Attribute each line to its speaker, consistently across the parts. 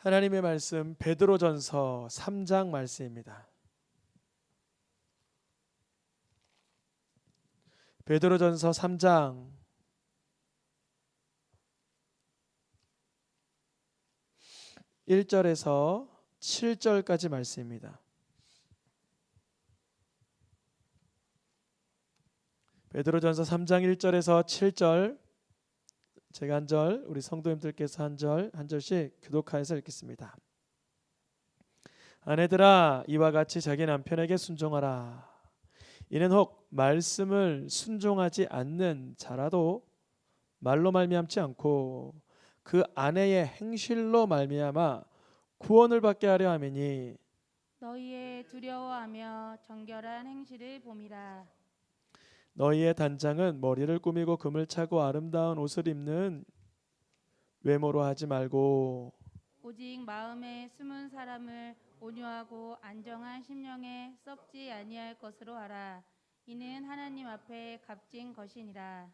Speaker 1: 하나님의 말씀 베드로전서 3장 말씀입니다. 베드로전서 3장 1절에서 7절까지 말씀입니다. 베드로전서 3장 1절에서 7절, 제가 한 절, 우리 성도님들께서 한 절씩 교독하여서 읽겠습니다. 아내들아, 이와 같이 자기 남편에게 순종하라. 이는 혹 말씀을 순종하지 않는 자라도 말로 말미암지 않고 그 아내의 행실로 말미암아 구원을 받게 하려 함이니,
Speaker 2: 너희의 두려워하며 정결한 행실을 봄이라.
Speaker 1: 너희의 단장은 머리를 꾸미고 금을 차고 아름다운 옷을 입는 외모로 하지 말고
Speaker 2: 오직 마음에 숨은 사람을 온유하고 안정한 심령에 썩지 아니할 것으로 하라. 이는 하나님 앞에 값진 것이니라.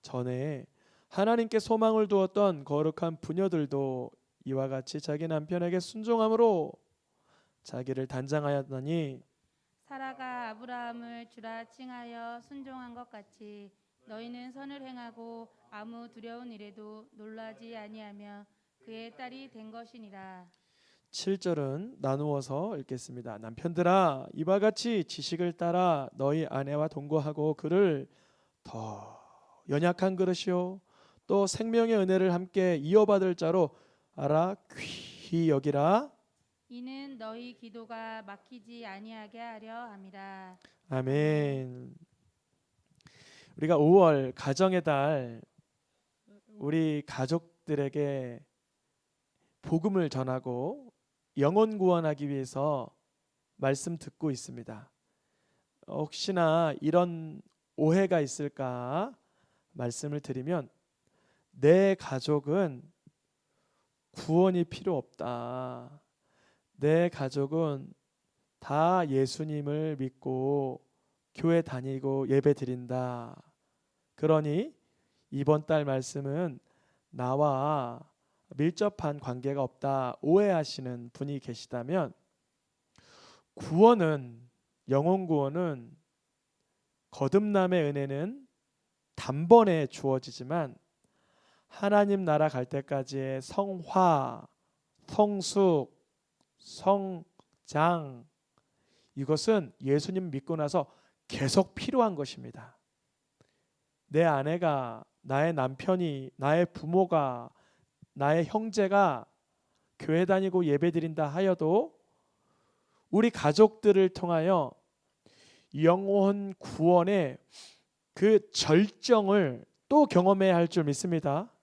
Speaker 1: 전에 하나님께 소망을 두었던 거룩한 부녀들도 이와 같이 자기 남편에게 순종함으로 자기를 단장하였더니,
Speaker 2: 사라가 아브라함을 주라 칭하여 순종한 것 같이 너희는 선을 행하고 아무 두려운 일에도 놀라지 아니하며 그의 딸이 된 것이니라.
Speaker 1: 7절은 나누어서 읽겠습니다. 남편들아, 이와 같이 지식을 따라 너희 아내와 동거하고 그를 더 연약한 그릇이요 또 생명의 은혜를 함께 이어받을 자로 알아 귀히 여기라.
Speaker 2: 이는 너희 기도가 막히지 아니하게 하려 함이라.
Speaker 1: 아멘. 우리가 5월 가정의 달, 우리 가족들에게 복음을 전하고 영혼 구원하기 위해서 말씀 듣고 있습니다. 혹시나 이런 오해가 있을까 말씀을 드리면, 내 가족은 구원이 필요 없다. 내 가족은 다 예수님을 믿고 교회 다니고 예배 드린다. 그러니 이번 달 말씀은 나와 밀접한 관계가 없다 오해하시는 분이 계시다면, 구원은, 영혼 구원은, 거듭남의 은혜는 단번에 주어지지만 하나님 나라 갈 때까지의 성화, 성숙, 성장, 이것은 예수님 믿고 나서 계속 필요한 것입니다. 내 아내가, 나의 남편이, 나의 부모가, 나의 형제가 교회 다니고 예배 드린다 하여도 우리 가족들을 통하여 영혼 구원의 그 절정을 또 경험해야 할 줄 믿습니다.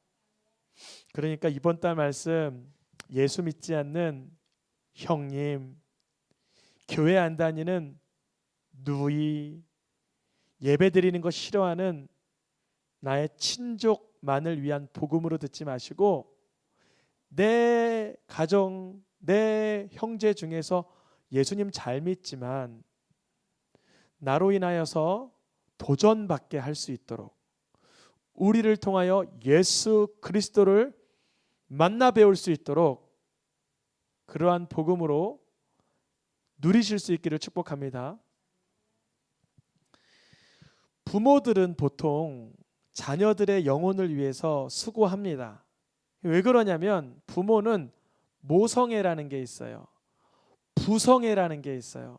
Speaker 1: 그러니까 이번 달 말씀, 예수 믿지 않는 형님, 교회 안 다니는 누이, 예배 드리는 거 싫어하는 나의 친족만을 위한 복음으로 듣지 마시고, 내 가정, 내 형제 중에서 예수님 잘 믿지만 나로 인하여서 도전받게 할 수 있도록, 우리를 통하여 예수 그리스도를 만나 배울 수 있도록 그러한 복음으로 누리실 수 있기를 축복합니다. 부모들은 보통 자녀들의 영혼을 위해서 수고합니다. 왜 그러냐면 부모는 모성애라는 게 있어요. 부성애라는 게 있어요.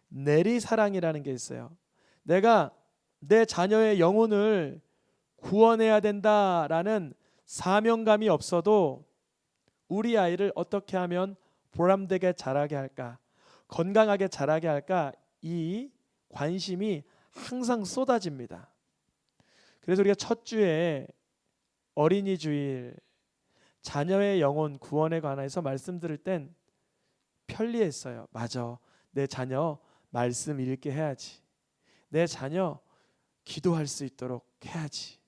Speaker 1: 내리사랑이라는 게 있어요. 내가 내 자녀의 영혼을 구원해야 된다라는 사명감이 없어도 우리 아이를 어떻게 하면 보람되게 자라게 할까, 건강하게 자라게 할까, 이 관심이 항상 쏟아집니다. 그래서 우리가 첫 주에 어린이 주일, 자녀의 영혼 구원에 관해서 말씀 들을 땐 편리했어요. 맞아, 내 자녀 말씀 읽게 해야지, 내 자녀 기도할 수 있도록 해야지.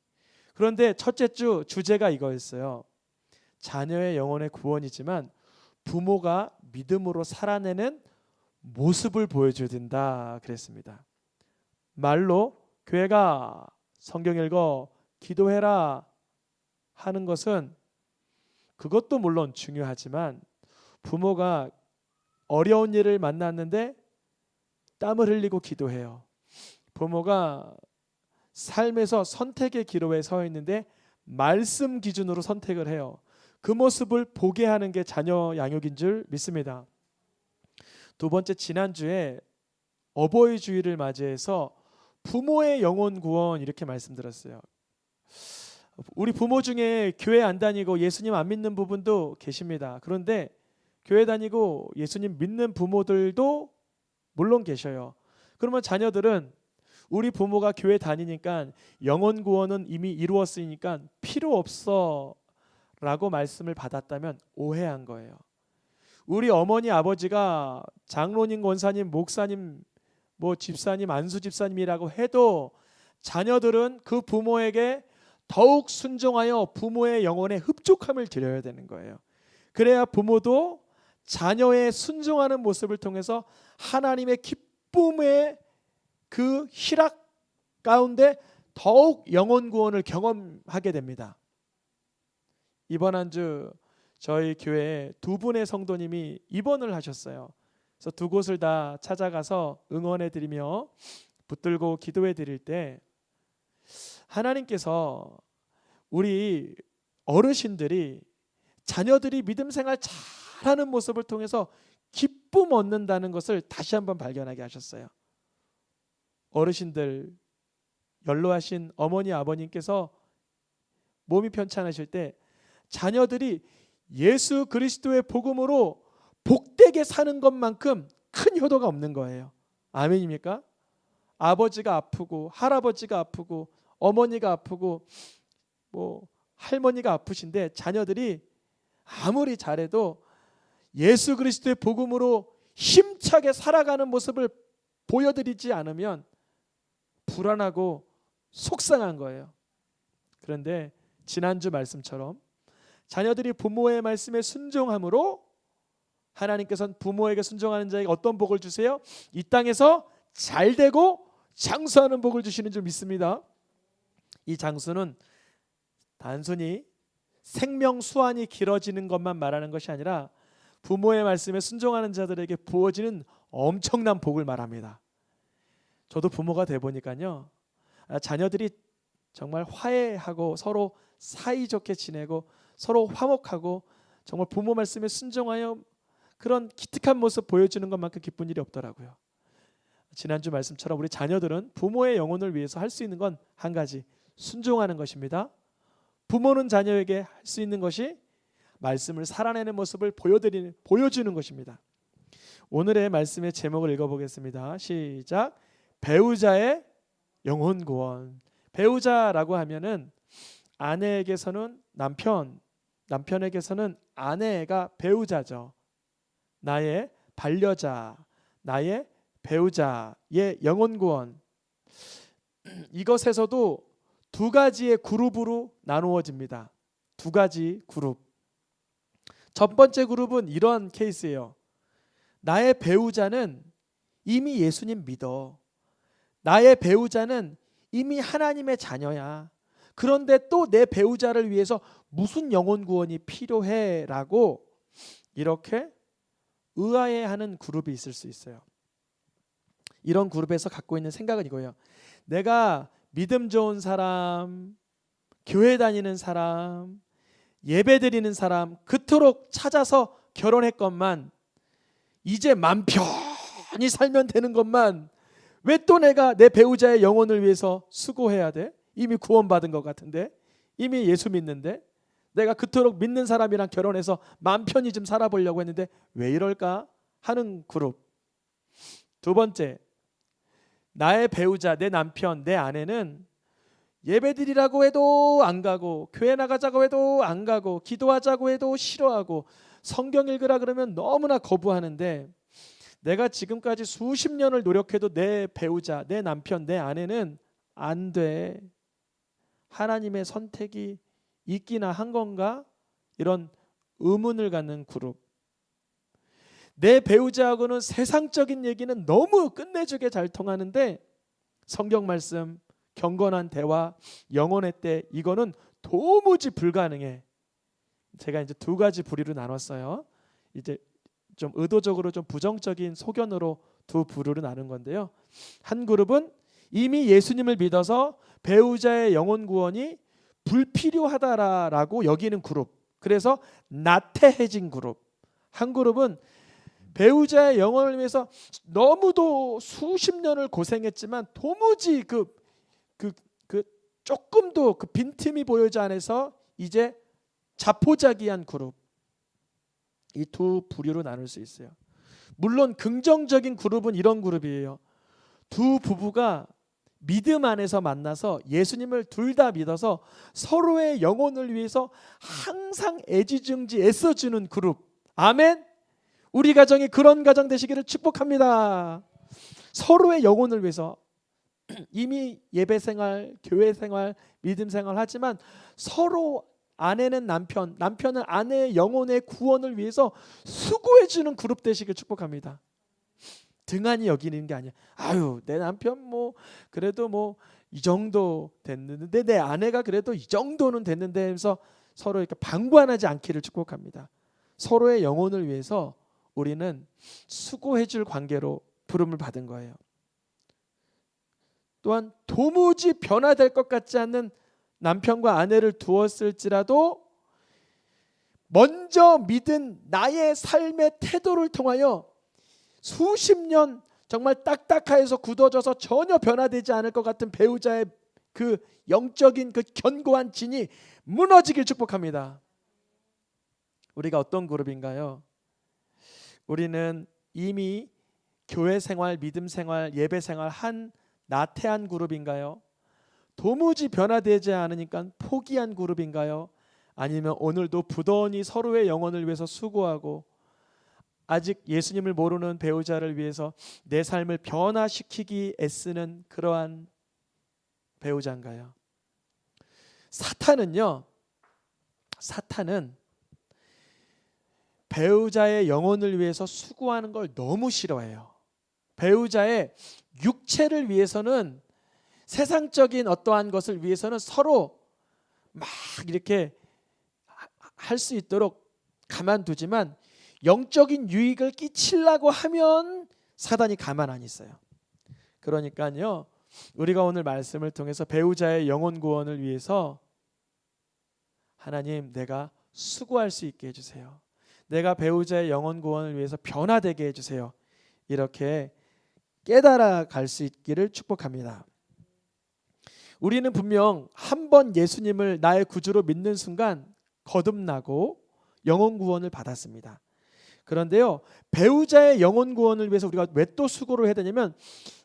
Speaker 1: 그런데 첫째 주 주제가 이거였어요. 자녀의 영혼의 구원이지만 부모가 믿음으로 살아내는 모습을 보여줘야 된다 그랬습니다. 말로 교회가, 성경 읽어, 기도해라 하는 것은 그것도 물론 중요하지만 부모가 어려운 일을 만났는데 땀을 흘리고 기도해요. 부모가 삶에서 선택의 기로에 서 있는데 말씀 기준으로 선택을 해요. 그 모습을 보게 하는 게 자녀 양육인 줄 믿습니다. 두 번째, 지난주에 어버이 주일을 맞이해서 부모의 영혼 구원 이렇게 말씀드렸어요. 우리 부모 중에 교회 안 다니고 예수님 안 믿는 부분도 계십니다. 그런데 교회 다니고 예수님 믿는 부모들도 물론 계셔요. 그러면 자녀들은 우리 부모가 교회 다니니까 영혼 구원은 이미 이루었으니까 필요 없어 라고 말씀을 받았다면 오해한 거예요. 우리 어머니 아버지가 장로님, 권사님, 목사님, 집사님, 안수 집사님이라고 해도 자녀들은 그 부모에게 더욱 순종하여 부모의 영혼에 흡족함을 드려야 되는 거예요. 그래야 부모도 자녀의 순종하는 모습을 통해서 하나님의 기쁨의 그 희락 가운데 더욱 영혼 구원을 경험하게 됩니다. 이번 한 주 저희 교회에 두 분의 성도님이 입원을 하셨어요. 그래서 두 곳을 다 찾아가서 응원해 드리며 붙들고 기도해 드릴 때 하나님께서 우리 어르신들이 자녀들이 믿음 생활 잘하는 모습을 통해서 기쁨 얻는다는 것을 다시 한번 발견하게 하셨어요. 어르신들, 연로하신 어머니 아버님께서 몸이 편찮으실 때 자녀들이 예수 그리스도의 복음으로 복되게 사는 것만큼 큰 효도가 없는 거예요. 아멘입니까? 아버지가 아프고 할아버지가 아프고 어머니가 아프고 할머니가 아프신데 자녀들이 아무리 잘해도 예수 그리스도의 복음으로 힘차게 살아가는 모습을 보여드리지 않으면 불안하고 속상한 거예요. 그런데 지난주 말씀처럼 자녀들이 부모의 말씀에 순종함으로 하나님께서는 부모에게 순종하는 자에게 어떤 복을 주세요? 이 땅에서 잘되고 장수하는 복을 주시는 줄 믿습니다. 이 장수는 단순히 생명 수완이 길어지는 것만 말하는 것이 아니라 부모의 말씀에 순종하는 자들에게 부어지는 엄청난 복을 말합니다. 저도 부모가 돼 보니까요, 자녀들이 정말 화해하고 서로 사이좋게 지내고 서로 화목하고 정말 부모 말씀에 순종하여 그런 기특한 모습 보여주는 것만큼 기쁜 일이 없더라고요. 지난주 말씀처럼 우리 자녀들은 부모의 영혼을 위해서 할 수 있는 건 한 가지, 순종하는 것입니다. 부모는 자녀에게 할 수 있는 것이 말씀을 살아내는 모습을 보여주는 것입니다. 오늘의 말씀의 제목을 읽어보겠습니다. 시작. 배우자의 영혼 구원. 배우자라고 하면은 아내에게서는 남편, 남편에게서는 아내가 배우자죠. 나의 반려자, 나의 배우자의 영혼 구원. 이것에서도 두 가지의 그룹으로 나누어집니다. 두 가지 그룹. 첫 번째 그룹은 이런 케이스예요. 나의 배우자는 이미 예수님 믿어. 나의 배우자는 이미 하나님의 자녀야. 그런데 또 내 배우자를 위해서 무슨 영혼 구원이 필요해? 라고 이렇게 의아해하는 그룹이 있을 수 있어요. 이런 그룹에서 갖고 있는 생각은 이거예요. 내가 믿음 좋은 사람, 교회 다니는 사람, 예배 드리는 사람 그토록 찾아서 결혼했건만 이제 맘 편히 살면 되는 것만 왜 또 내가 내 배우자의 영혼을 위해서 수고해야 돼? 이미 구원받은 것 같은데, 이미 예수 믿는데, 내가 그토록 믿는 사람이랑 결혼해서 맘 편히 좀 살아보려고 했는데 왜 이럴까 하는 그룹. 두 번째, 나의 배우자, 내 남편, 내 아내는 예배드리라고 해도 안 가고, 교회 나가자고 해도 안 가고, 기도하자고 해도 싫어하고, 성경 읽으라 그러면 너무나 거부하는데 내가 지금까지 수십 년을 노력해도 내 배우자, 내 남편, 내 아내는 안 돼. 하나님의 선택이 있기나 한 건가? 이런 의문을 갖는 그룹. 내 배우자하고는 세상적인 얘기는 너무 끝내주게 잘 통하는데 성경 말씀, 경건한 대화, 영혼의 때 이거는 도무지 불가능해. 제가 이제 두 가지 부류로 나눴어요. 이제 좀 의도적으로 좀 부정적인 소견으로 두 부류로 나눈 건데요. 한 그룹은 이미 예수님을 믿어서 배우자의 영혼 구원이 불필요하다라고 여기는 그룹. 그래서 나태해진 그룹. 한 그룹은 배우자의 영혼을 위해서 너무도 수십 년을 고생했지만 도무지 그 조금도 그 빈틈이 보이지 않아서 이제 자포자기한 그룹. 이 두 부류로 나눌 수 있어요. 물론 긍정적인 그룹은 이런 그룹이에요. 두 부부가 믿음 안에서 만나서 예수님을 둘 다 믿어서 서로의 영혼을 위해서 항상 애지중지 애써주는 그룹. 아멘. 우리 가정이 그런 가정 되시기를 축복합니다. 서로의 영혼을 위해서 이미 예배 생활, 교회 생활, 믿음 생활 하지만 서로 아내는 남편, 남편은 아내의 영혼의 구원을 위해서 수고해주는 그룹 되시길 축복합니다. 등한히 여기는 게 아니야. 아유, 내 남편 뭐 그래도 뭐 이 정도 됐는데 내 아내가 그래도 이 정도는 됐는데 하면서 서로 이렇게 방관하지 않기를 축복합니다. 서로의 영혼을 위해서 우리는 수고해줄 관계로 부름을 받은 거예요. 또한 도무지 변화될 것 같지 않는 남편과 아내를 두었을지라도 먼저 믿은 나의 삶의 태도를 통하여 수십 년 정말 딱딱해서 굳어져서 전혀 변화되지 않을 것 같은 배우자의 그 영적인 그 견고한 진이 무너지길 축복합니다. 우리가 어떤 그룹인가요? 우리는 이미 교회 생활, 믿음 생활, 예배 생활 한 나태한 그룹인가요? 도무지 변화되지 않으니까 포기한 그룹인가요? 아니면 오늘도 부단히 서로의 영혼을 위해서 수고하고 아직 예수님을 모르는 배우자를 위해서 내 삶을 변화시키기 애쓰는 그러한 배우자인가요? 사탄은 배우자의 영혼을 위해서 수고하는 걸 너무 싫어해요. 배우자의 육체를 위해서는, 세상적인 어떠한 것을 위해서는 서로 막 이렇게 할 수 있도록 가만두지만 영적인 유익을 끼치려고 하면 사단이 가만 안 있어요. 그러니까요, 우리가 오늘 말씀을 통해서 배우자의 영혼 구원을 위해서 하나님, 내가 수고할 수 있게 해주세요. 내가 배우자의 영혼 구원을 위해서 변화되게 해주세요. 이렇게 깨달아 갈 수 있기를 축복합니다. 우리는 분명 한 번 예수님을 나의 구주로 믿는 순간 거듭나고 영혼 구원을 받았습니다. 그런데요, 배우자의 영혼 구원을 위해서 우리가 왜 또 수고를 해야 되냐면,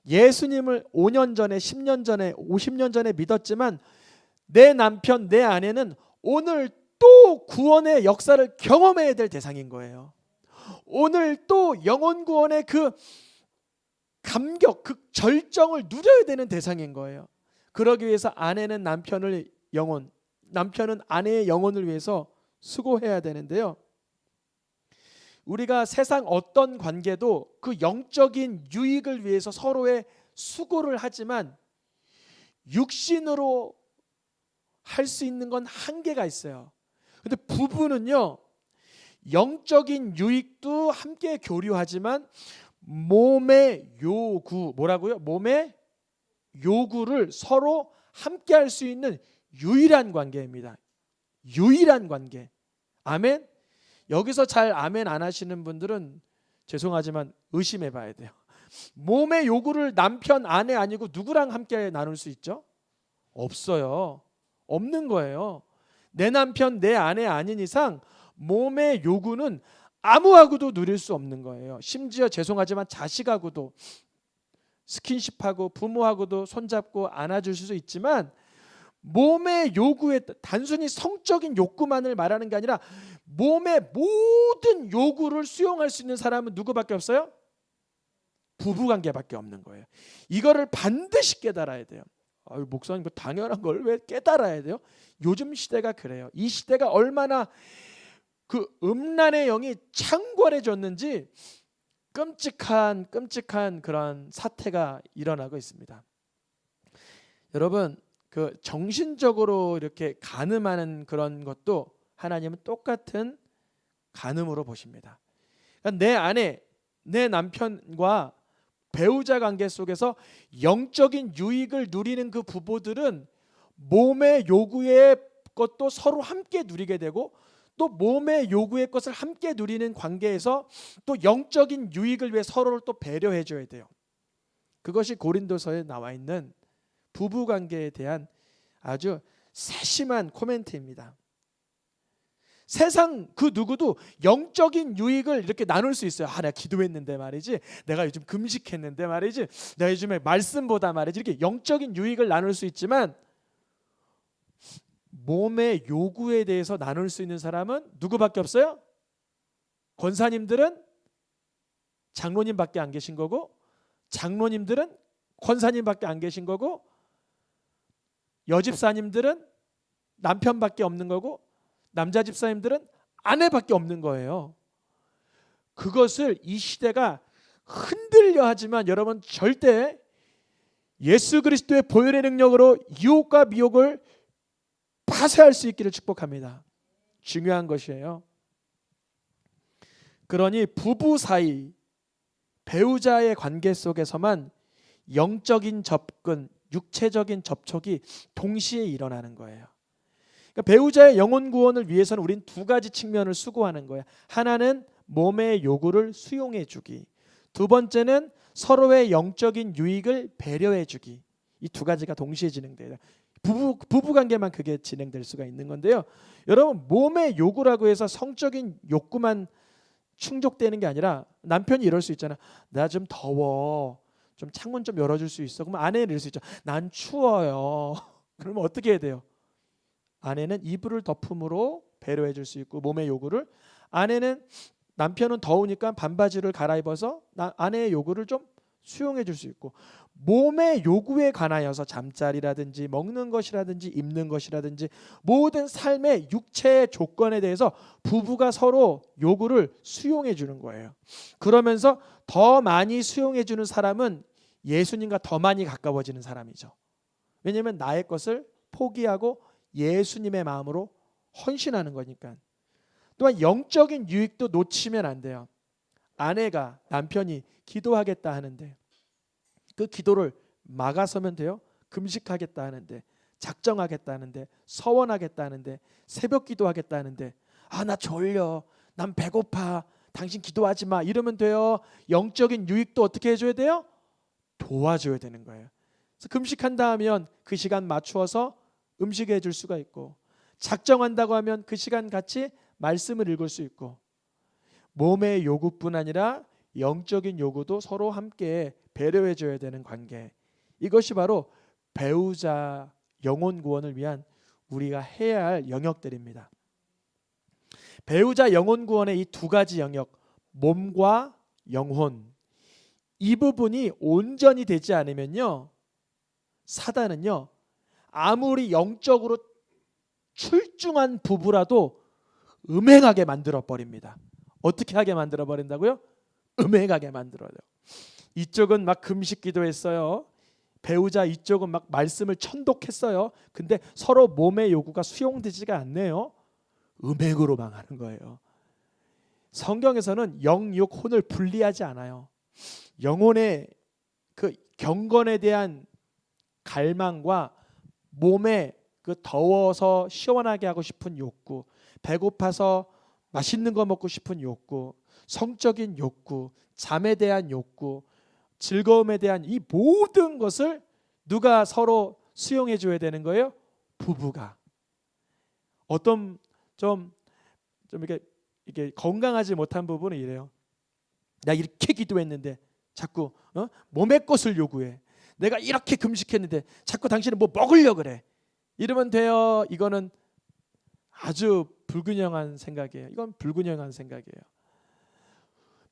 Speaker 1: 예수님을 5년 전에, 10년 전에, 50년 전에 믿었지만 내 남편, 내 아내는 오늘 또 구원의 역사를 경험해야 될 대상인 거예요. 오늘 또 영혼 구원의 그 감격, 그 절정을 누려야 되는 대상인 거예요. 그러기 위해서 아내는 남편은 아내의 영혼을 위해서 수고해야 되는데요. 우리가 세상 어떤 관계도 그 영적인 유익을 위해서 서로의 수고를 하지만 육신으로 할 수 있는 건 한계가 있어요. 근데 부부는요, 영적인 유익도 함께 교류하지만 몸의 요구, 뭐라고요? 몸의 요구를 서로 함께 할 수 있는 유일한 관계입니다. 유일한 관계. 아멘. 여기서 잘 아멘 안 하시는 분들은 죄송하지만 의심해 봐야 돼요. 몸의 요구를 남편, 아내 아니고 누구랑 함께 나눌 수 있죠? 없어요. 없는 거예요. 내 남편, 내 아내 아닌 이상 몸의 요구는 아무하고도 누릴 수 없는 거예요. 심지어 죄송하지만 자식하고도, 스킨십하고 부모하고도 손잡고 안아줄 수 있지만 몸의 요구에, 단순히 성적인 욕구만을 말하는 게 아니라 몸의 모든 요구를 수용할 수 있는 사람은 누구밖에 없어요? 부부관계밖에 없는 거예요. 이거를 반드시 깨달아야 돼요. 아유, 목사님, 그 당연한 걸 왜 깨달아야 돼요? 요즘 시대가 그래요. 이 시대가 얼마나 그 음란의 영이 창궐해졌는지 끔찍한 그런 사태가 일어나고 있습니다. 여러분, 그 정신적으로 이렇게 간음하는 그런 것도 하나님은 똑같은 간음으로 보십니다. 그러니까 내 아내, 내 남편과 배우자 관계 속에서 영적인 유익을 누리는 그 부부들은 몸의 요구의 것도 서로 함께 누리게 되고 또 몸의 요구의 것을 함께 누리는 관계에서 또 영적인 유익을 위해 서로를 또 배려해 줘야 돼요. 그것이 고린도서에 나와 있는 부부 관계에 대한 아주 세심한 코멘트입니다. 세상 그 누구도 영적인 유익을 이렇게 나눌 수 있어요. 내가 기도했는데 말이지, 내가 요즘 금식했는데 말이지, 내가 요즘에 말씀보다 말이지, 이렇게 영적인 유익을 나눌 수 있지만 몸의 요구에 대해서 나눌 수 있는 사람은 누구밖에 없어요? 권사님들은 장로님밖에 안 계신 거고, 장로님들은 권사님밖에 안 계신 거고, 여집사님들은 남편밖에 없는 거고, 남자 집사님들은 아내밖에 없는 거예요. 그것을 이 시대가 흔들려 하지만 여러분 절대 예수 그리스도의 보혈의 능력으로 유혹과 미혹을 파쇄할 수 있기를 축복합니다. 중요한 것이에요. 그러니 부부 사이 배우자의 관계 속에서만 영적인 접근, 육체적인 접촉이 동시에 일어나는 거예요. 그러니까 배우자의 영혼 구원을 위해서는 우린 두 가지 측면을 수고하는 거야. 하나는 몸의 요구를 수용해 주기. 두 번째는 서로의 영적인 유익을 배려해 주기. 이 두 가지가 동시에 진행돼요. 부부 관계만 그게 진행될 수가 있는 건데요. 여러분 몸의 요구라고 해서 성적인 욕구만 충족되는 게 아니라 남편이 이럴 수 있잖아. 나 좀 더워. 좀 창문 좀 열어줄 수 있어. 그러면 아내는 이럴 수 있죠. 난 추워요. 그러면 어떻게 해야 돼요? 아내는 이불을 덮음으로 배려해 줄 수 있고 몸의 요구를, 아내는 남편은 더우니까 반바지를 갈아입어서 아내의 요구를 좀 수용해 줄 수 있고, 몸의 요구에 관하여서 잠자리라든지 먹는 것이라든지 입는 것이라든지 모든 삶의 육체의 조건에 대해서 부부가 서로 요구를 수용해 주는 거예요. 그러면서 더 많이 수용해 주는 사람은 예수님과 더 많이 가까워지는 사람이죠. 왜냐하면 나의 것을 포기하고 예수님의 마음으로 헌신하는 거니까. 또한 영적인 유익도 놓치면 안 돼요. 아내가, 남편이 기도하겠다 하는데 그 기도를 막아서면 돼요? 금식하겠다 하는데, 작정하겠다 하는데, 서원하겠다 하는데, 새벽 기도하겠다 하는데, 나 졸려, 난 배고파, 당신 기도하지 마 이러면 돼요? 영적인 유익도 어떻게 해줘야 돼요? 도와줘야 되는 거예요. 그래서 금식한다 하면 그 시간 맞추어서 음식을 해줄 수가 있고, 작정한다고 하면 그 시간 같이 말씀을 읽을 수 있고, 몸의 요구뿐 아니라 영적인 요구도 서로 함께 배려해 줘야 되는 관계. 이것이 바로 배우자 영혼 구원을 위한 우리가 해야 할 영역들입니다. 배우자 영혼 구원의 이 두 가지 영역, 몸과 영혼, 이 부분이 온전히 되지 않으면요, 사단은요 아무리 영적으로 출중한 부부라도 음행하게 만들어 버립니다. 어떻게 하게 만들어 버린다고요? 음행하게 만들어요. 이쪽은 막 금식 기도했어요. 배우자 이쪽은 막 말씀을 천독했어요. 근데 서로 몸의 요구가 수용되지가 않네요. 음행으로 망하는 거예요. 성경에서는 영, 육, 혼을 분리하지 않아요. 영혼의 그 경건에 대한 갈망과 몸에 그 더워서 시원하게 하고 싶은 욕구, 배고파서 맛있는 거 먹고 싶은 욕구, 성적인 욕구, 잠에 대한 욕구, 즐거움에 대한 이 모든 것을 누가 서로 수용해 줘야 되는 거예요? 부부가. 어떤 좀 이렇게 건강하지 못한 부부는 이래요. 나 이렇게 기도했는데 자꾸 몸의 것을 요구해. 내가 이렇게 금식했는데 자꾸 당신은 뭐 먹으려 그래. 이러면 돼요. 이거는 아주 불균형한 생각이에요. 이건 불균형한 생각이에요.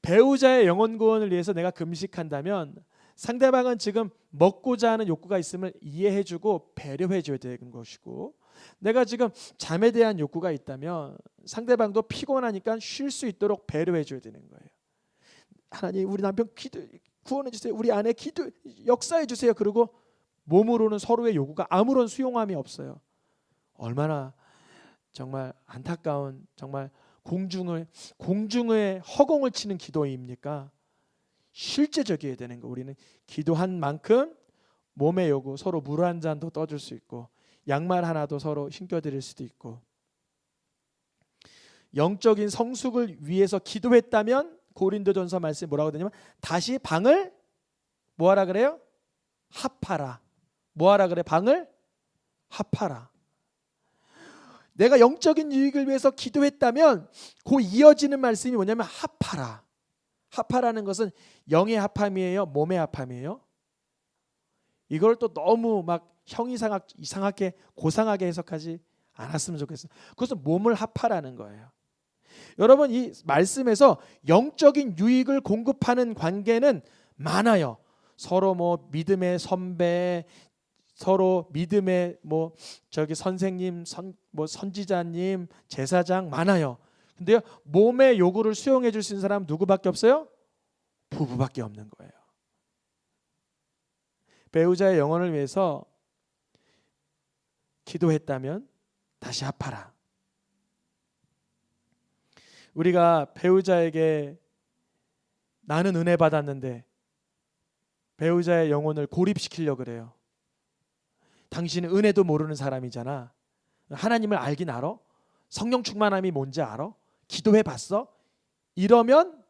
Speaker 1: 배우자의 영혼 구원을 위해서 내가 금식한다면 상대방은 지금 먹고자 하는 욕구가 있음을 이해해주고 배려해줘야 되는 것이고, 내가 지금 잠에 대한 욕구가 있다면 상대방도 피곤하니까 쉴 수 있도록 배려해줘야 되는 거예요. 하나님, 우리 남편 구원해주세요. 우리 아내 역사해주세요. 그리고 몸으로는 서로의 요구가 아무런 수용함이 없어요. 얼마나 정말 안타까운, 정말 공중에 허공을 치는 기도입니까? 실제적이어야 되는 거. 우리는 기도한 만큼 몸의 요구, 서로 물 한 잔도 떠줄 수 있고 양말 하나도 서로 신겨드릴 수도 있고, 영적인 성숙을 위해서 기도했다면 고린도전서 말씀이 뭐라고 되냐면 다시 방을 뭐하라 그래요? 합하라. 뭐하라 그래? 방을 합하라. 내가 영적인 유익을 위해서 기도했다면 그 이어지는 말씀이 뭐냐면 합하라. 합하라는 것은 영의 합함이에요? 몸의 합함이에요? 이걸 또 너무 막 이상하게 고상하게 해석하지 않았으면 좋겠어요. 그것은 몸을 합하라는 거예요. 여러분, 이 말씀에서 영적인 유익을 공급하는 관계는 많아요. 서로 뭐 믿음의 선배, 서로 믿음의 뭐 저기 선생님, 선지자님, 제사장 많아요. 근데요, 몸의 요구를 수용해 줄 수 있는 사람 누구밖에 없어요? 부부밖에 없는 거예요. 배우자의 영혼을 위해서 기도했다면 다시 합하라. 우리가 배우자에게 나는 은혜 받았는데 배우자의 영혼을 고립시키려고 그래요. 당신은 은혜도 모르는 사람이잖아. 하나님을 알긴 알아? 성령 충만함이 뭔지 알아? 기도해 봤어? 이러면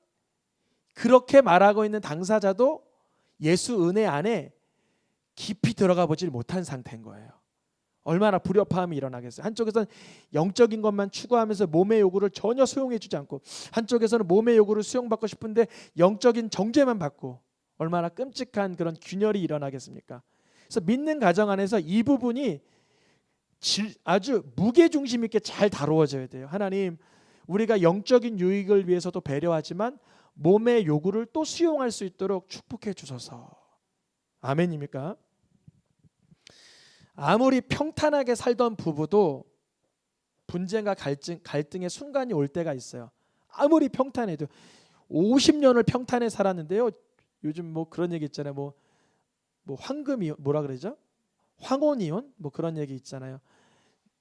Speaker 1: 그렇게 말하고 있는 당사자도 예수 은혜 안에 깊이 들어가 보질 못한 상태인 거예요. 얼마나 불협화음이 일어나겠어요. 한쪽에서는 영적인 것만 추구하면서 몸의 요구를 전혀 수용해 주지 않고, 한쪽에서는 몸의 요구를 수용받고 싶은데 영적인 정죄만 받고, 얼마나 끔찍한 그런 균열이 일어나겠습니까? 그래서 믿는 가정 안에서 이 부분이 아주 무게중심 있게 잘 다루어져야 돼요. 하나님, 우리가 영적인 유익을 위해서도 배려하지만 몸의 요구를 또 수용할 수 있도록 축복해 주소서. 아멘입니까? 아무리 평탄하게 살던 부부도 분쟁과 갈등의 순간이 올 때가 있어요. 아무리 평탄해도 50년을 평탄에 살았는데요. 요즘 뭐 그런 얘기 있잖아요. 뭐 황금이혼, 뭐라 그러죠? 황혼이혼, 뭐 그런 얘기 있잖아요.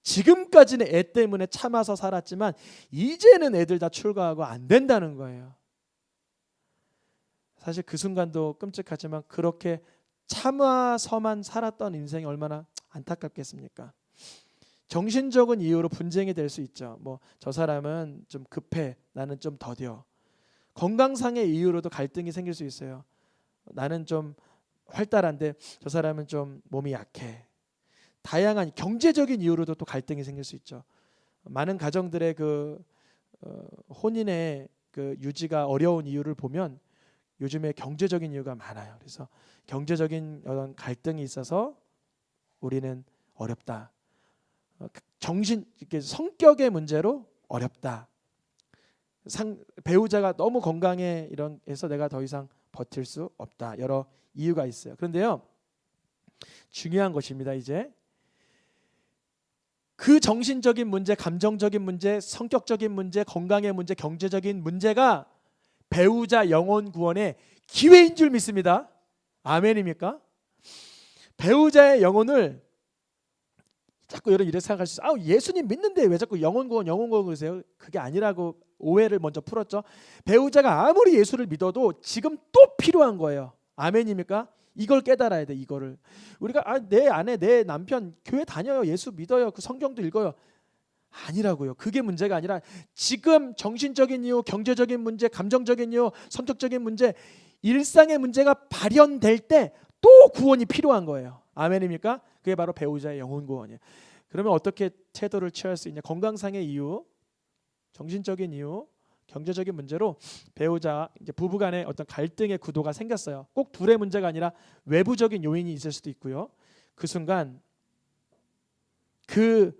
Speaker 1: 지금까지는 애 때문에 참아서 살았지만 이제는 애들 다 출가하고 안 된다는 거예요. 사실 그 순간도 끔찍하지만 그렇게 참아서만 살았던 인생이 얼마나 안타깝겠습니까? 정신적인 이유로 분쟁이 될 수 있죠. 뭐 저 사람은 좀 급해, 나는 좀 더뎌. 건강상의 이유로도 갈등이 생길 수 있어요. 나는 좀 활달한데 저 사람은 좀 몸이 약해. 다양한 경제적인 이유로도 또 갈등이 생길 수 있죠. 많은 가정들의 그 혼인의 그 유지가 어려운 이유를 보면 요즘에 경제적인 이유가 많아요. 그래서 경제적인 어떤 갈등이 있어서 우리는 어렵다. 이렇게 성격의 문제로 어렵다. 배우자가 너무 건강해 이런 해서 내가 더 이상 버틸 수 없다. 여러 이유가 있어요. 그런데요, 중요한 것입니다. 이제 그 정신적인 문제, 감정적인 문제, 성격적인 문제, 건강의 문제, 경제적인 문제가 배우자 영혼 구원의 기회인 줄 믿습니다. 아멘입니까? 배우자의 영혼을 자꾸 여러분 이렇게 생각할 수 있어요. 예수님 믿는데 왜 자꾸 영혼 구원 그러세요? 그게 아니라고 오해를 먼저 풀었죠. 배우자가 아무리 예수를 믿어도 지금 또 필요한 거예요. 아멘입니까? 이걸 깨달아야 돼. 이거를 우리가 내 아내, 내 남편 교회 다녀요, 예수 믿어요, 그 성경도 읽어요. 아니라고요. 그게 문제가 아니라 지금 정신적인 이유, 경제적인 문제, 감정적인 이유, 성격적인 문제, 일상의 문제가 발현될 때 또 구원이 필요한 거예요. 아멘입니까? 그게 바로 배우자의 영혼 구원이에요. 그러면 어떻게 태도를 취할 수 있냐? 건강상의 이유, 정신적인 이유, 경제적인 문제로 배우자, 이제 부부간의 어떤 갈등의 구도가 생겼어요. 꼭 둘의 문제가 아니라 외부적인 요인이 있을 수도 있고요. 그 순간 그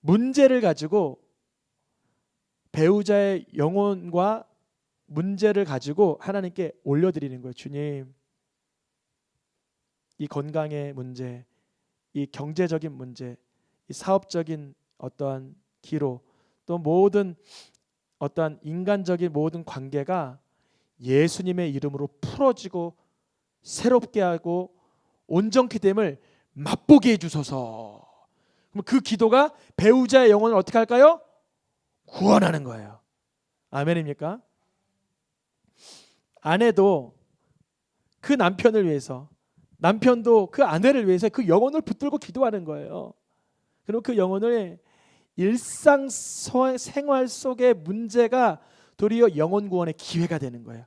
Speaker 1: 문제를 가지고 배우자의 영혼과 문제를 가지고 하나님께 올려드리는 거예요. 주님, 이 건강의 문제, 이 경제적인 문제, 이 사업적인 어떠한 기로, 또 모든 어떠한 인간적인 모든 관계가 예수님의 이름으로 풀어지고 새롭게 하고 온전케 됨을 맛보게 해주소서. 그럼 그 기도가 배우자의 영혼을 어떻게 할까요? 구원하는 거예요. 아멘입니까? 아내도 그 남편을 위해서, 남편도 그 아내를 위해서 그 영혼을 붙들고 기도하는 거예요. 그리고 그 영혼을 일상생활 속의 문제가 도리어 영혼 구원의 기회가 되는 거예요.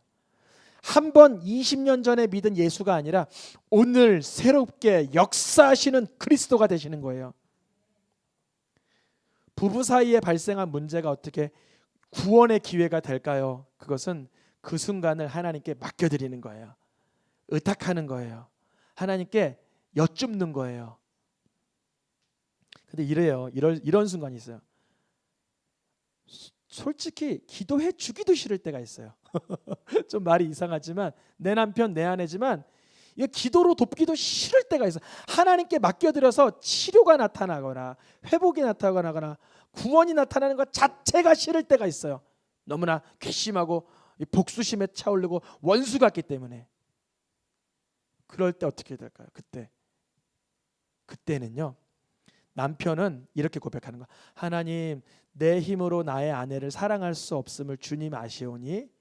Speaker 1: 한 번 20년 전에 믿은 예수가 아니라 오늘 새롭게 역사하시는 그리스도가 되시는 거예요. 부부 사이에 발생한 문제가 어떻게 구원의 기회가 될까요? 그것은 그 순간을 하나님께 맡겨드리는 거예요. 의탁하는 거예요. 하나님께 여쭙는 거예요. 근데 이래요. 이런 순간이 있어요. 솔직히 기도해 주기도 싫을 때가 있어요. 좀 말이 이상하지만 내 남편 내 아내지만 이 기도로 돕기도 싫을 때가 있어요. 하나님께 맡겨드려서 치료가 나타나거나 회복이 나타나거나 구원이 나타나는 것 자체가 싫을 때가 있어요. 너무나 괘씸하고 복수심에 차오르고 원수 같기 때문에. 그럴 때 어떻게 될까요? 그때는요, 남편은 이렇게 고백하는 거야. 하나님, 내 힘으로 나의 아내를 사랑할 수 없음을 주님 아시오니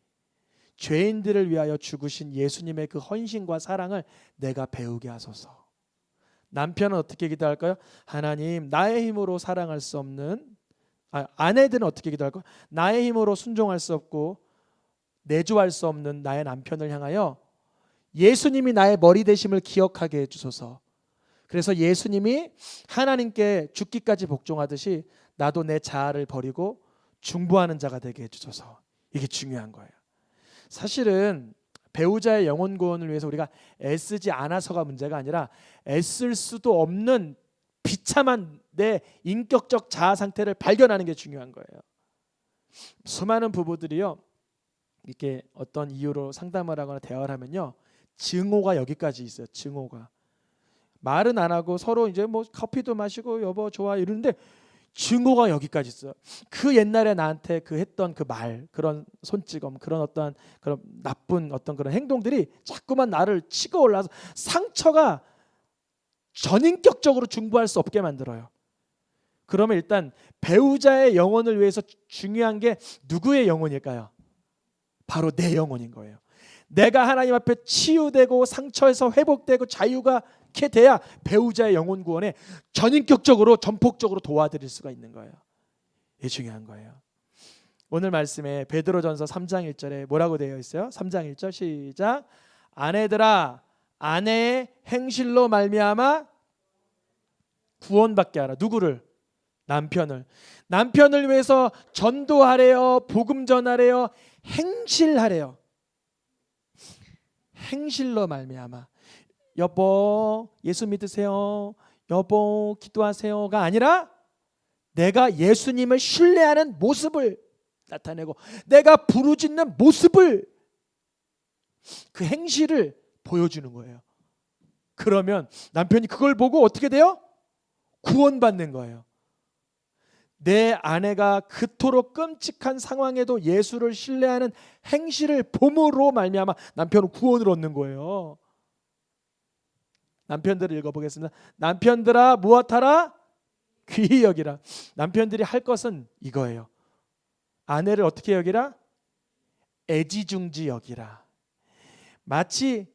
Speaker 1: 죄인들을 위하여 죽으신 예수님의 그 헌신과 사랑을 내가 배우게 하소서. 남편은 어떻게 기도할까요? 하나님, 나의 힘으로 사랑할 수 없는, 아내들은 어떻게 기도할까요? 나의 힘으로 순종할 수 없고 내조할 수 없는 나의 남편을 향하여 예수님이 나의 머리 되심을 기억하게 해주소서. 그래서 예수님이 하나님께 죽기까지 복종하듯이 나도 내 자아를 버리고 중보하는 자가 되게 해주소서. 이게 중요한 거예요. 사실은 배우자의 영혼 구원을 위해서 우리가 애쓰지 않아서가 문제가 아니라 애쓸 수도 없는 비참한 내 인격적 자아 상태를 발견하는 게 중요한 거예요. 수많은 부부들이요, 이렇게 어떤 이유로 상담을 하거나 대화를 하면요, 증오가 여기까지 있어요. 증오가. 말은 안 하고 서로 이제 뭐 커피도 마시고 여보 좋아 이러는데 증오가 여기까지 있어요. 그 옛날에 나한테 그 했던 그 말, 그런 손찌검, 그런 어떤 그런 나쁜 어떤 그런 행동들이 자꾸만 나를 치고 올라서 상처가 전인격적으로 중보할 수 없게 만들어요. 그러면 일단 배우자의 영혼을 위해서 중요한 게 누구의 영혼일까요? 바로 내 영혼인 거예요. 내가 하나님 앞에 치유되고 상처에서 회복되고 자유가 이렇게 돼야 배우자의 영혼 구원에 전인격적으로 전폭적으로 도와드릴 수가 있는 거예요. 이게 중요한 거예요. 오늘 말씀에 베드로전서 3장 1절에 뭐라고 되어 있어요? 3장 1절 시작. 아내들아 아내의 행실로 말미암아 구원받게 하라. 누구를? 남편을 위해서 전도하래요. 복음 전하래요. 행실하래요. 행실로 말미암아. 여보 예수 믿으세요. 여보 기도하세요가 아니라 내가 예수님을 신뢰하는 모습을 나타내고 내가 부르짖는 모습을, 그 행실을 보여주는 거예요. 그러면 남편이 그걸 보고 어떻게 돼요? 구원받는 거예요. 내 아내가 그토록 끔찍한 상황에도 예수를 신뢰하는 행실을 봄으로 말미암아 남편은 구원을 얻는 거예요. 남편들을 읽어보겠습니다. 남편들아 무엇하라? 귀히 여기라. 남편들이 할 것은 이거예요. 아내를 어떻게 여기라? 애지중지 여기라. 마치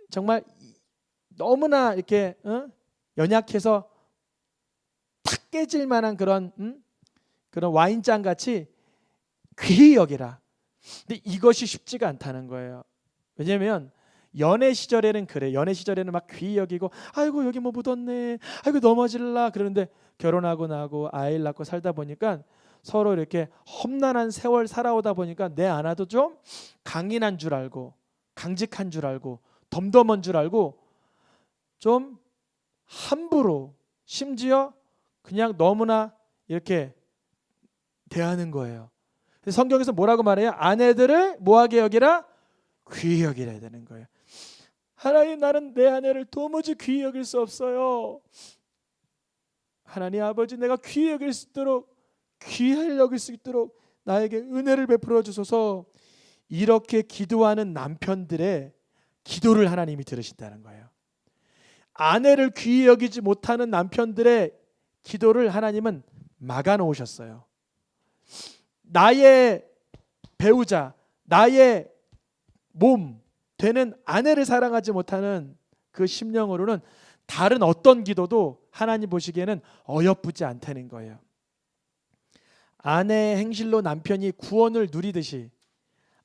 Speaker 1: 정말 너무나 이렇게 연약해서 탁 깨질 만한 그런 와인잔 같이 귀히 여기라. 근데 이것이 쉽지가 않다는 거예요. 왜냐하면 연애 시절에는 그래. 연애 시절에는 막 귀히 여기고 아이고 여기 뭐 묻었네. 아이고 넘어질라 그러는데 결혼하고 나고 아이를 낳고 살다 보니까 서로 이렇게 험난한 세월 살아오다 보니까 내 아내도 좀 강인한 줄 알고 강직한 줄 알고 덤덤한 줄 알고 좀 함부로 심지어 그냥 너무나 이렇게 대하는 거예요. 성경에서 뭐라고 말해요? 아내들을 뭐하게 여기라? 귀히 여기라 되는 거예요. 하나님 나는 내 아내를 도무지 귀히 여길 수 없어요. 하나님 아버지 내가 귀히 여길 수 있도록 귀히 여길 수 있도록 나에게 은혜를 베풀어 주소서. 이렇게 기도하는 남편들의 기도를 하나님이 들으신다는 거예요. 아내를 귀히 여기지 못하는 남편들의 기도를 하나님은 막아 놓으셨어요. 나의 배우자, 나의 몸 되는 아내를 사랑하지 못하는 그 심령으로는 다른 어떤 기도도 하나님 보시기에는 어여쁘지 않다는 거예요. 아내의 행실로 남편이 구원을 누리듯이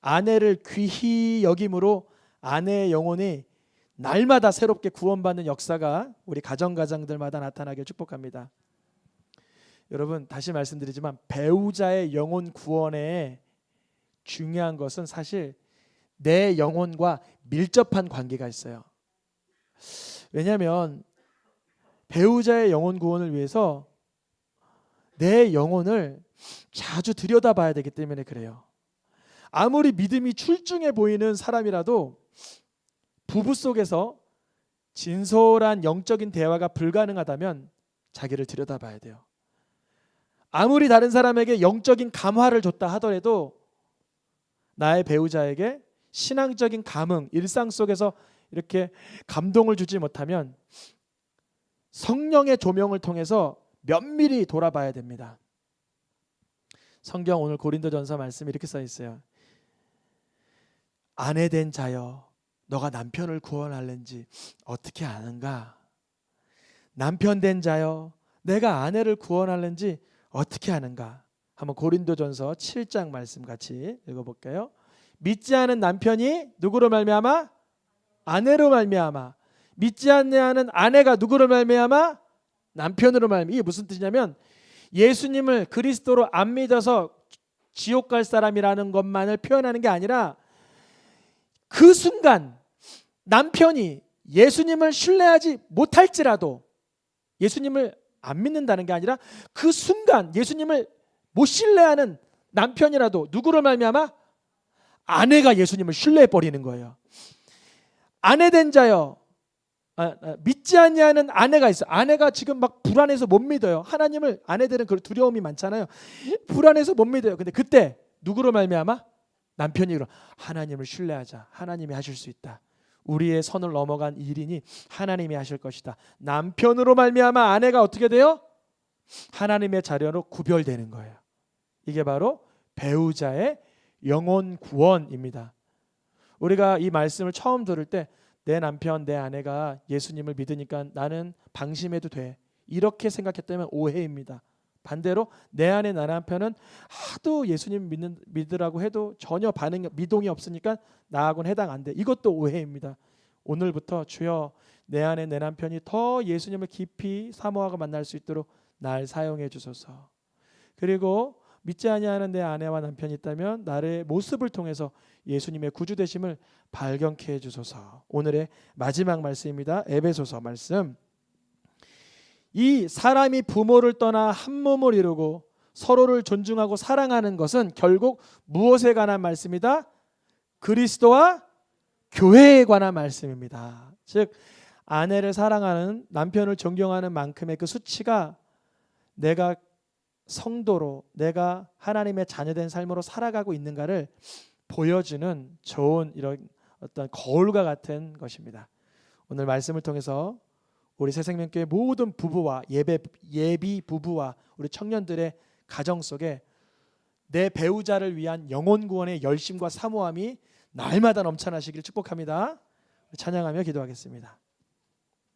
Speaker 1: 아내를 귀히 여김으로 아내의 영혼이 날마다 새롭게 구원받는 역사가 우리 가정들마다 나타나길 축복합니다. 여러분, 다시 말씀드리지만 배우자의 영혼 구원에 중요한 것은 사실 내 영혼과 밀접한 관계가 있어요. 왜냐하면 배우자의 영혼 구원을 위해서 내 영혼을 자주 들여다봐야 되기 때문에 그래요. 아무리 믿음이 출중해 보이는 사람이라도 부부 속에서 진솔한 영적인 대화가 불가능하다면 자기를 들여다봐야 돼요. 아무리 다른 사람에게 영적인 감화를 줬다 하더라도 나의 배우자에게 신앙적인 감흥, 일상 속에서 이렇게 감동을 주지 못하면 성령의 조명을 통해서 면밀히 돌아봐야 됩니다. 성경 오늘 고린도전서 말씀이 이렇게 써 있어요. 아내 된 자여, 너가 남편을 구원할는지 어떻게 아는가? 남편 된 자여, 내가 아내를 구원할는지 어떻게 아는가? 한번 고린도전서 7장 말씀 같이 읽어볼까요? 믿지 않은 남편이 누구로 말미암아? 아내로 말미암아. 믿지 않는 아내가 누구로 말미암아? 남편으로 말미암아. 이게 무슨 뜻이냐면 예수님을 그리스도로 안 믿어서 지옥 갈 사람이라는 것만을 표현하는 게 아니라 그 순간 남편이 예수님을 신뢰하지 못할지라도, 예수님을 안 믿는다는 게 아니라 그 순간 예수님을 못 신뢰하는 남편이라도 누구로 말미암아? 아내가 예수님을 신뢰해 버리는 거예요. 아내 된 자여, 믿지 않냐는 아내가 있어. 아내가 지금 막 불안해서 못 믿어요. 하나님을, 아내들은 그 두려움이 많잖아요. 불안해서 못 믿어요. 근데 그때 누구로 말미암아? 남편이 그러 하나님을 신뢰하자. 하나님이 하실 수 있다. 우리의 선을 넘어간 일이니 하나님이 하실 것이다. 남편으로 말미암아 아내가 어떻게 돼요? 하나님의 자녀로 구별되는 거예요. 이게 바로 배우자의 영혼 구원입니다. 우리가 이 말씀을 처음 들을 때 내 남편, 내 아내가 예수님을 믿으니까 나는 방심해도 돼, 이렇게 생각했다면 오해입니다. 반대로 내 아내, 내 남편은 하도 예수님 믿으라고 해도 전혀 미동이 없으니까 나하고는 해당 안 돼, 이것도 오해입니다. 오늘부터 주여 내 아내, 내 남편이 더 예수님을 깊이 사모하고 만날 수 있도록 날 사용해 주소서. 그리고 믿지 아니하는 내 아내와 남편이 있다면 나의 모습을 통해서 예수님의 구주 되심을 발견케 해 주소서. 오늘의 마지막 말씀입니다. 에베소서 말씀. 이 사람이 부모를 떠나 한 몸을 이루고 서로를 존중하고 사랑하는 것은 결국 무엇에 관한 말씀이다? 그리스도와 교회에 관한 말씀입니다. 즉 아내를 사랑하는, 남편을 존경하는 만큼의 그 수치가 내가 성도로, 내가 하나님의 자녀된 삶으로 살아가고 있는가를 보여주는 좋은 이런 어떤 거울과 같은 것입니다. 오늘 말씀을 통해서 우리 새생명교회 모든 부부와 예비 부부와 우리 청년들의 가정 속에 내 배우자를 위한 영혼 구원의 열심과 사모함이 날마다 넘쳐나시기를 축복합니다. 찬양하며 기도하겠습니다.